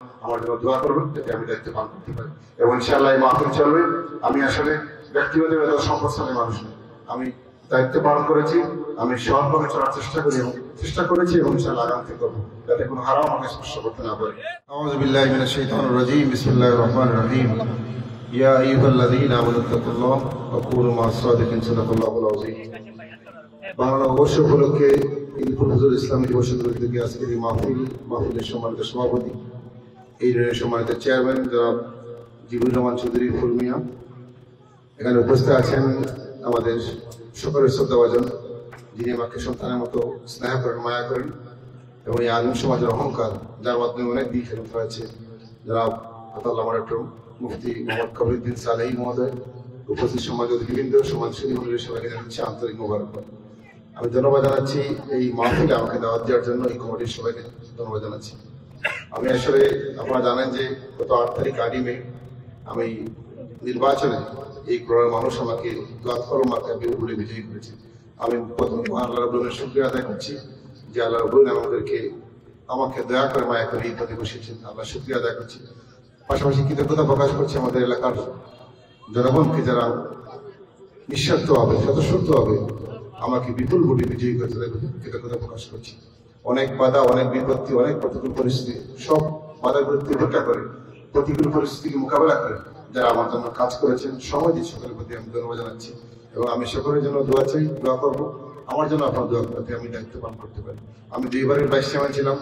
আমার জন্য দোয়া করবেন যাতে আমি দায়িত্ব পালন করতে পারি এবং ইনশাআল্লাহ এই মাহফিল চলবে। আমি আসলে ব্যক্তিগতভাবে সম্পদশালী মানুষ নই, আমি দায়িত্ব পালন করেছি, আমি সৎভাবে চলার চেষ্টা করেছি এবং ইনশাআল্লাহ আগামী করবো যাতে কোনো হারাম আমাকে স্পর্শ করতে না পারে। আউযু বিল্লাহি মিনাশ শাইতানির রাজীম, বিসমিল্লাহির রহমানির রহিম। ইয়া আইয়ুহাল্লাযীনা আমানু তাকুল্লাহ ওয়া কুনু মা'আস সাদিকিন, সাদাকাল্লাহুল আযীম। বাংলা নববর্ষ উপলক্ষে ইলফুল হুজুর ইসলামী দিবস থেকে আজকের এই মাহফিলের সম্মানিত সভাপতি, এই সম্মানিত চেয়ারম্যান জনাব জিবুর রহমান চৌধুরী ফুলমিয়া, এখানে উপস্থিত আছেন আমাদের সকলের শ্রদ্ধাভাজন, যিনি আমাকে সন্তানের মতো স্নেহ করেন, মায়া করেন এবং এই আলিম সমাজের অহংকার, যার মাধ্যমে অনেক দিক খেলতে হয়েছে, জনাব আতাল্লাহ ডক্টর মুফতি মোহাম্মদ কবিরউদ্দিন সালেহী মহোদয়, উপস্থিত সমাজ অতিথিবৃন্দ, সমাজসেবী মন্ডলীর সবাইকে জানাচ্ছি আন্তরিক মোবারকবাদ। আমি ধন্যবাদ জানাচ্ছি এই মাহফিলে আমাকে দাওয়াত দেওয়ার জন্য, এই কমিটির সবাইকে ধন্যবাদ জানাচ্ছি। আমি আসলে আপনারা জানেন যে গত 8 তারিখ 8 মে আমি নির্বাচনে এই গ্রহের মানুষ আমাকে দোয়াত বলে বিজয়ী করেছে। আমি প্রথম আল্লাহ রাব্বুল শুকরিয়া আদায় করছি যে আল্লাহ রাব্বুল আমাকে দয়া করে মায়া করে এই পদে বসেছেন, আল্লাহ শুকরিয়া আদায় করছি। পাশাপাশি কৃতজ্ঞতা প্রকাশ করছি আমাদের এলাকার জনগণকে, যারা নিঃস্বার্থ হবে, স্বতঃস্ফূর্ত হবে আমাকে বিপুল ভোটে বিজয়ী করেছে, কৃতজ্ঞতা প্রকাশ করছি। অনেক বাধা, অনেক বিপত্তি, অনেক প্রতিকূল পরিস্থিতি, সব বাধার বিরুদ্ধে উপেক্ষা করে, প্রতিকূল পরিস্থিতিকে মোকাবেলা করে যারা আমার জন্য কাজ করেছেন, সময় দিয়ে সকলের প্রতি আমি ধন্যবাদ জানাচ্ছি এবং আমি সকলের জন্য দোয়া চাই, দোয়া করবো আমার জন্য আপনার দোয়া করতে আমি দায়িত্ব পালন করতে পারি। আমি 2 বারের ভাইস চেয়ারম্যান ছিলাম,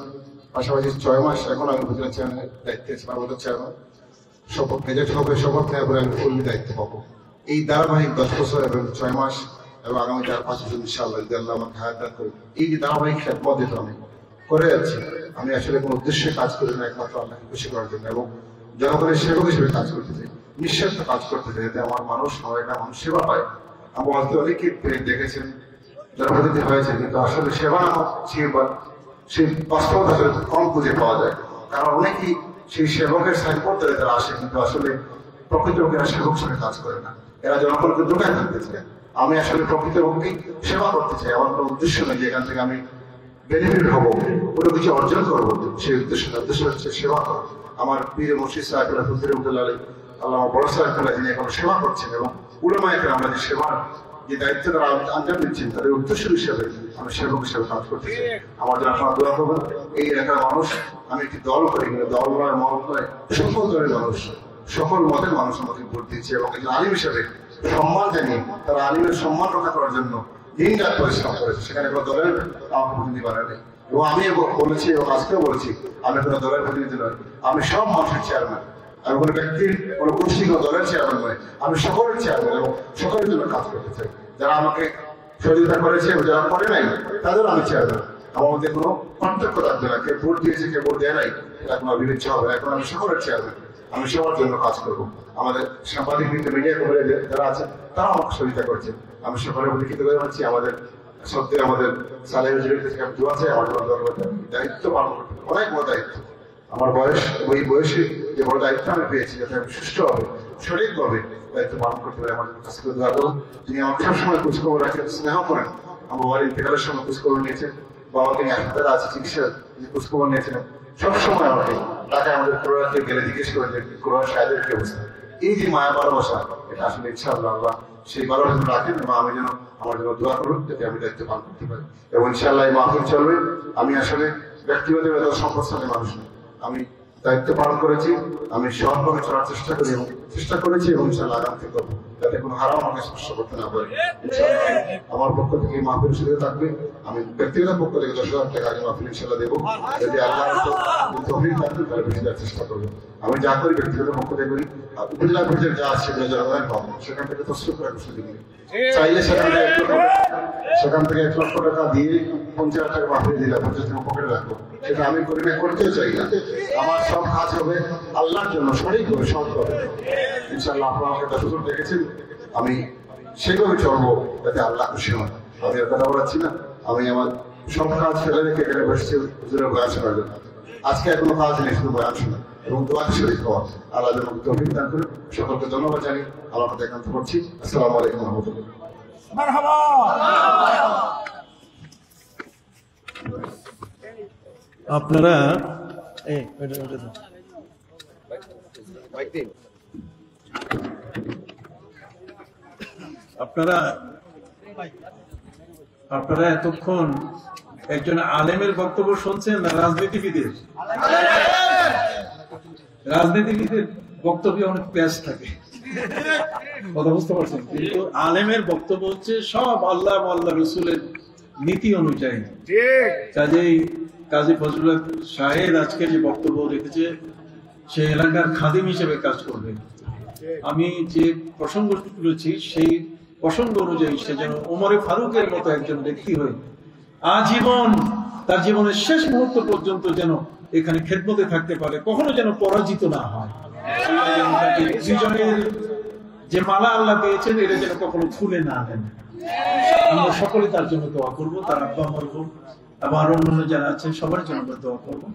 পাশাপাশি 6 মাস এখন আমি উপজেলা চেয়ারম্যানের দায়িত্বে আছি, পার্বত্য চেয়ারম্যান। শপথ মেজর হবে, শপথ নেওয়ার পরে আমি ফুললি দায়িত্ব পাবো। এই ধারাবাহিক 10 বছর এবং 6 মাস এবং আগামী 4-5 বছর ইনশাআল্লাহ যদি আল্লাহ আমাকে হায়াত দান করে, এই যে ধারাবাহিক খেদমত আমি করে যাচ্ছি, আমি আসলে কোনো উদ্দেশ্যে কাজ করি না, একমাত্র আল্লাহকে খুশি করার জন্য এবং জনগণের সেবক হিসেবে কাজ করতে চাই, নিঃস্বার্থ কাজ করতে চাই, যাতে আমার মানুষ সবাইটা মানুষ সেবা পায়। আমার হয়তো অনেকে দেখেছেন জনপ্রতিনিধি হয়েছে, কিন্তু আসলে সেবা সেই বাস্তবতা কম খুঁজে পাওয়া যায়, কারণ অনেকেই সেই সেবকের সাইনবোর্ড ধরে তারা আসে, কিন্তু আসলে প্রকৃতপক্ষে এরা সেবক হিসেবে কাজ করে না, এরা জনগণকে দোকায় থাকতে চায়। আমি আসলে প্রকৃতপক্ষেই সেবা করতে চাই, আমার কোনো উদ্দেশ্য নেই যে এখান থেকে আমি বেনিফিট হবো, কোনো কিছু অর্জন করবো, সেই উদ্দেশ্য হচ্ছে সেবা করা। আমার পীর মুর্শিদ সাহেবুল্লাহ ফজলুল্লাহ আলাইহি, আল্লাহ বড় সাহেবুল্লাহ, যিনি এখন সেবা করছেন এবং উলামায়ে আমরা যে সেবার যে দায়িত্ব তারা আঞ্জাম দিচ্ছেন, তাদের উদ্দেশ্য হিসেবে আমি সেবক হিসেবে কাজ করতে চাই। আমার জন্য আপনারা দোয়া করবেন। এই এলাকার মানুষ, আমি একটি দল করি, কিন্তু দল নয়, মত নয়, সকল দলের মানুষ, সকল মতের মানুষ আমাকে ভোট দিচ্ছে এবং একজন আলিম হিসেবে সম্মান জানিয়ে তারা আলিমের সম্মান রক্ষা করার জন্য দিন রাত পরিশ্রম করেছে, সেখানে কোনো দলের আমাকে প্রতিনিধি বানায় নেই। এবং আমি বলেছি এবং আজকেও বলেছি, আমি কোনো দলের প্রতিনিধি নয়, আমি সব মানুষের চেয়ারম্যান, আমি কোনো ব্যক্তির কোনো গোষ্ঠী কোনো দলের চেয়ারম্যান নয়, আমি সকলের চেয়ারম্যান এবং সকলের জন্য কাজ করতে চাই। যারা আমাকে সহযোগিতা করেছে এবং যারা করে নাই তাদেরও আমি চেয়ারম্যান, আমার মধ্যে কোনো পার্থক্য থাকবে না, কে ভোট দিয়েছে কে ভোট দেয় নাই এটা কোনো বিবেচ্য হবে না। এখন আমি সকলের চেয়ারম্যান, আমি সবার জন্য কাজ করবো। আমাদের সাংবাদিক মিডিয়া কভারে যারা আছেন তারা আমাকে সহযোগিতা করছে, আমি সকলের প্রতি কৃতজ্ঞতা জানাচ্ছি। আমাদের সত্যি আমাদের সালেহ হুজুরের কাছে আমি দোয়া চাই, আমার দায়িত্ব পালন করতে, অনেক বড় দায়িত্ব। আমার ওই বয়সে যে বড় দায়িত্ব আমি পেয়েছি, যাতে আমি সুষ্ঠুভাবে সঠিকভাবে দায়িত্ব পালন করতে পারি, আমার কাছে দোয়া করুন। তিনি আমাকে সবসময় খোঁজখবর রাখেন, স্নেহ করেন। আমার বাবার ইন্তেকালের সময় খোঁজখবর নিয়েছেন, বাবাকে নিয়ে হাসপাতালে আছে চিকিৎসা, খোঁজখবর নিয়েছিলেন সবসময় আমাকে টাকা আমাদের কোরআনকে গেলে জিজ্ঞেস করেন যে কোরআন সাহেবের কি অবস্থা। এই যে মায়া ভালোবাসা, এটা আসলে ইনশাআল্লাহ আল্লাহ সেই ভালোবাসা রাখেন এবং আমি যেন আমার জন্য দোয়া করুন যাতে আমি দায়িত্ব পালন করতে পারি এবং ইনশাআল্লাহ এই মাহফিল চলবে। আমি আসলে ব্যক্তিগতভাবে সম্পদশালী মানুষ নই, আমি দায়িত্ব পালন করেছি, আমি সৎভাবে চলার চেষ্টা করেছি এবং ইনশাআল্লাহ আগামী করবো যাতে কোনো হারাম আমাকে স্পর্শ করতে না পারে। আমার পক্ষ থেকে মাহফিল সুযোগ থাকবে, আমি ব্যক্তিগত পক্ষ থেকে 10,000 টাকা আগে মাহফিল ইনশাআল্লাহ দেবো, যদি আল্লাহ তৌফিক থাকবে তাহলে বেশি দেওয়ার চেষ্টা করবো। আমি যা করি ব্যক্তিগত পক্ষ থেকে করি, উপজেলা পর্যায়ে যা আছে সেগুলো জনগণের পাবো, সেখান থেকে তসরুফ করার সুযোগ নেই। চাইলে সেখান থেকে 1 লক্ষ টাকা দিয়ে 50,000 টাকা মাহফিল দিলাম, 50 টাকা পকেটে রাখবো, সেটা আমি করি না, করতেও চাই না। আমার সব কাজ হবে আল্লাহর জন্য, সঠিকভাবে সৎভাবে। ইনশাআল্লাহ আপনারা আমাকে 10 বছর দেখেছেন, আমি সেভাবে চলবো যাতে আল্লাহ খুশি হন। আমি আর কথা বলাচ্ছি না, আমি আমার সব কাজ ফেলে রেখে এখানে বসছি হুজুরের বয়ান শোনার জন্য। আজকে আর কোনো কাজ নেই, শুধু বয়ান শোনা এবং দোয়াতে শরীক হওয়া। আল্লাহ যেন তৌফিক দান করুন। সকলকে ধন্যবাদ জানি, আল্লাহ হাতে একান্ত করছি। আসসালামু আলাইকুম ওয়া রাহমাতুল্লাহ। আপনারা আপনারা এতক্ষণ একজন আলেমের বক্তব্য শুনছেন না রাজনীতিবিদের? রাজনীতিবিদের বক্তব্যে অনেক প্যাচ থাকে, কথা বুঝতে পারছেন, কিন্তু আলেমের বক্তব্য হচ্ছে সব আল্লাহ আল্লাহ রসুলের নীতি অনুযায়ী। কাজেই কাজী ফজলুল সাহেব আজকে যে বক্তব্য রেখেছে সে এলাকার খাদিম হিসেবে কাজ করবে। আমি যে প্রসঙ্গ তুলেছি সেই প্রসঙ্গ অনুযায়ী সে যেন ওমরে ফারুকের মতো একজন ব্যক্তি হয়ে আজীবন তার জীবনের শেষ মুহূর্ত পর্যন্ত যেন এখানে খেদমতে থাকতে পারে, কখনো যেন পরাজিত না হয়। দুজনের যে মালা আল্লাহ পেয়েছেন এটা যেন কখনো খুলে না দেন। আমরা সকলে তার জন্য দোয়া করবো, তার আব্বা মরহুম আবার অন্যান্য যারা আছেন সবার জন্য দোয়া করবো।